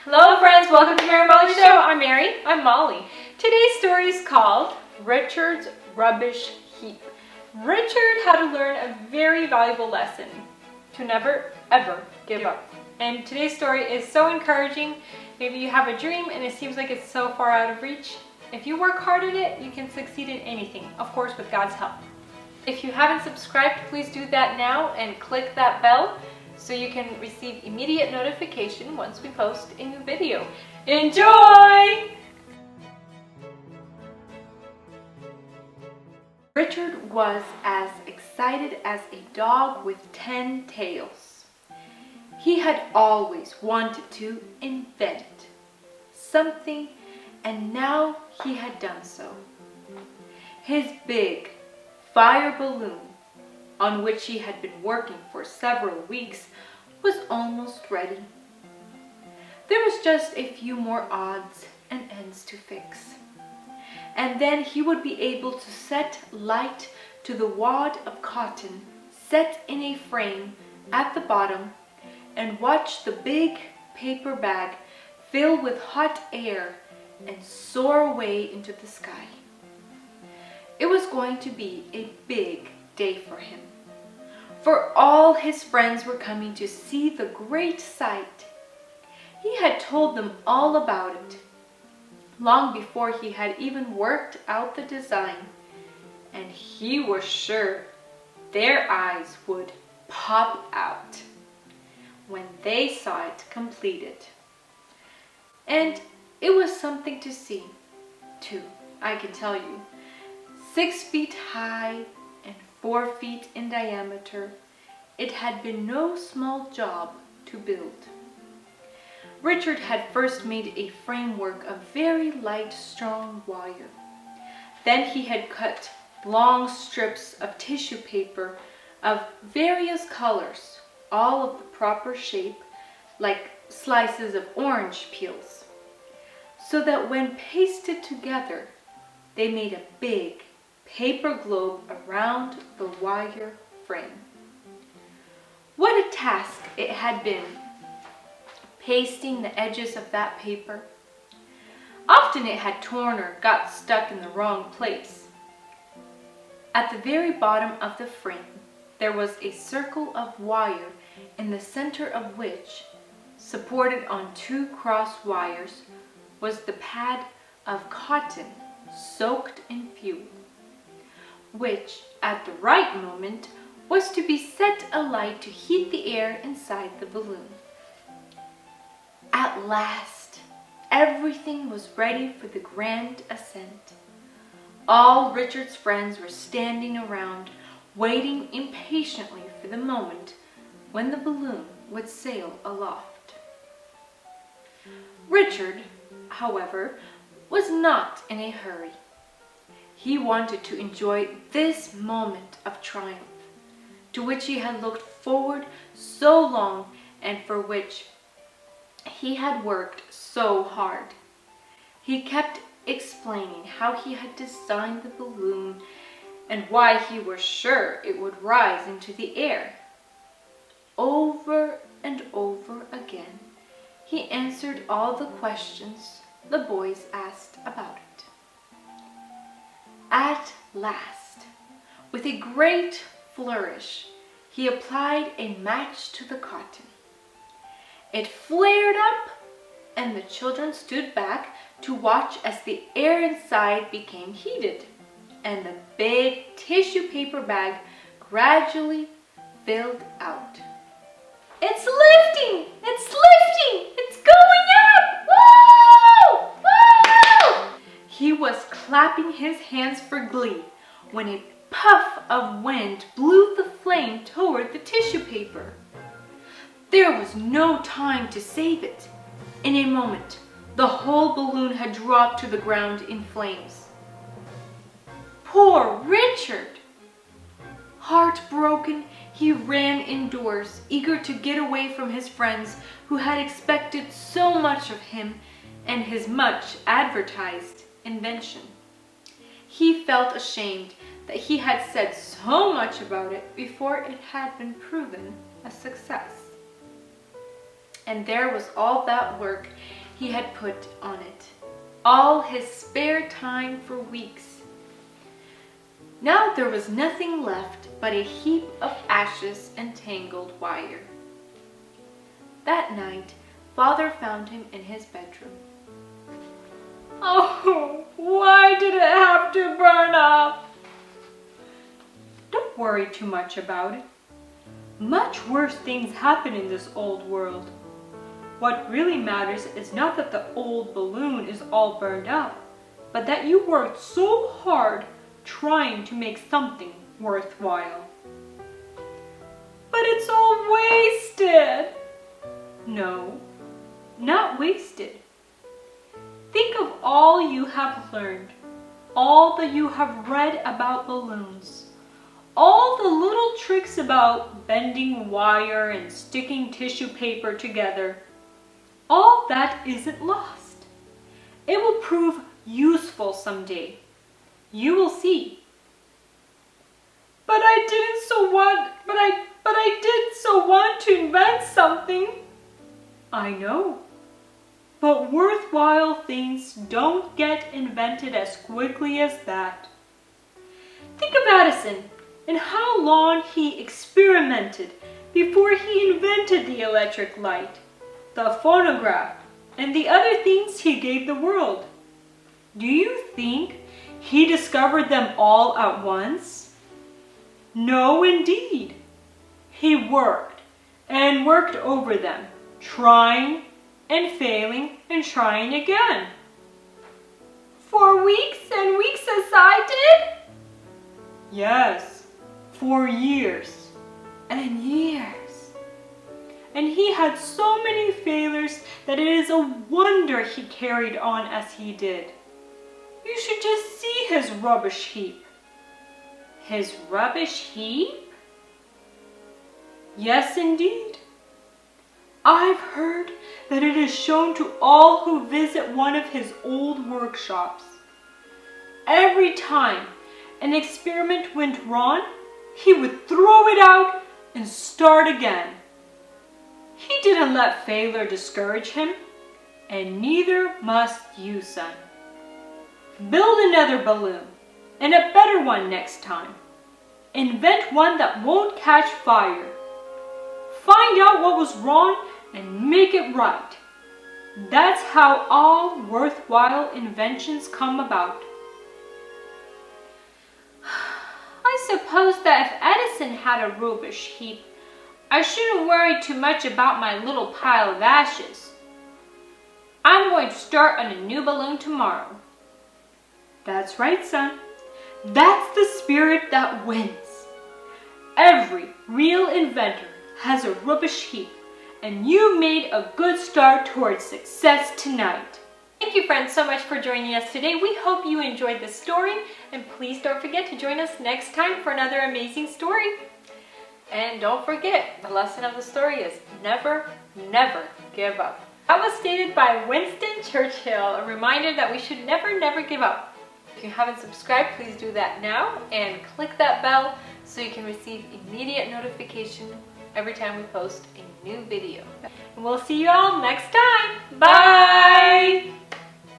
Hello friends, welcome to Mary and Molly Show. I'm Mary. I'm Molly. Today's story is called Richard's Rubbish Heap. Richard had to learn a very valuable lesson: to never ever give up. And today's story is so encouraging. Maybe you have a dream and it seems like it's so far out of reach. If you work hard at it, you can succeed in anything, of course with God's help. If you haven't subscribed, please do that now and click that bell so you can receive immediate notification once we post a new video. Enjoy! Richard was as excited as a dog with 10 tails. He had always wanted to invent something, and now he had done so. His big fire balloon, on which he had been working for several weeks, was almost ready. There was just a few more odds and ends to fix, and then he would be able to set light to the wad of cotton set in a frame at the bottom and watch the big paper bag fill with hot air and soar away into the sky. It was going to be a big day for him, for all his friends were coming to see the great sight. He had told them all about it long before he had even worked out the design, and he was sure their eyes would pop out when they saw it completed. And it was something to see, too, I can tell you. 6 feet high and 4 feet in diameter, it had been no small job to build. Richard had first made a framework of very light, strong wire. Then he had cut long strips of tissue paper of various colors, all of the proper shape, like slices of orange peels, so that when pasted together, they made a big paper globe around the wire frame. What a task it had been, pasting the edges of that paper. Often it had torn or got stuck in the wrong place. At the very bottom of the frame, there was a circle of wire in the center of which, supported on 2 cross wires, was the pad of cotton soaked in fuel, which at the right moment was to be set alight to heat the air inside the balloon. At last, everything was ready for the grand ascent. All Richard's friends were standing around, waiting impatiently for the moment when the balloon would sail aloft. Richard, however, was not in a hurry. He wanted to enjoy this moment of triumph, to which he had looked forward so long and for which he had worked so hard. He kept explaining how he had designed the balloon and why he was sure it would rise into the air. Over and over again, he answered all the questions the boys asked about it. At last, with a great flourish, he applied a match to the cotton. It flared up, and the children stood back to watch as the air inside became heated, and the big tissue paper bag gradually filled out. "It's lifting! It's lifting! It's going up! Woo! Woo!" He was clapping his hands for glee when a puff of wind blew the flame toward the tissue paper. There was no time to save it. In a moment, the whole balloon had dropped to the ground in flames. Poor Richard! Heartbroken, he ran indoors, eager to get away from his friends who had expected so much of him and his much advertised invention. He felt ashamed that he had said so much about it before it had been proven a success. And there was all that work he had put on it, all his spare time for weeks. Now there was nothing left but a heap of ashes and tangled wire. That night, Father found him in his bedroom. "Oh, why did it have to burn up?" "Don't worry too much about it. Much worse things happen in this old world. What really matters is not that the old balloon is all burned up, but that you worked so hard trying to make something worthwhile." "But it's all wasted." "No, not wasted. Think of all you have learned, all that you have read about balloons, all the little tricks about bending wire and sticking tissue paper together. All that isn't lost. It will prove useful someday. You will see." But I did so want to invent something." "I know. But worthwhile things don't get invented as quickly as that. Think of Edison and how long he experimented before he invented the electric light, the phonograph, and the other things he gave the world. Do you think he discovered them all at once? No, indeed. He worked and worked over them, trying and failing and trying again." "For weeks and weeks as I did?" "Yes, for years and years. And he had so many failures that it is a wonder he carried on as he did. You should just see his rubbish heap." "His rubbish heap?" "Yes, indeed. I've heard that it is shown to all who visit one of his old workshops. Every time an experiment went wrong, he would throw it out and start again. He didn't let failure discourage him, and neither must you, son. Build another balloon, and a better one next time. Invent one that won't catch fire. Find out what was wrong and make it right. That's how all worthwhile inventions come about." "I suppose that if Edison had a rubbish heap, I shouldn't worry too much about my little pile of ashes. I'm going to start on a new balloon tomorrow." "That's right, son. That's the spirit that wins. Every real inventor has a rubbish heap, and you made a good start towards success tonight." Thank you, friends, so much for joining us today. We hope you enjoyed this story, and please don't forget to join us next time for another amazing story. And don't forget, the lesson of the story is never, never give up. That was stated by Winston Churchill, a reminder that we should never, never give up. If you haven't subscribed, please do that now and click that bell so you can receive immediate notification every time we post a new video. And we'll see you all next time. Bye!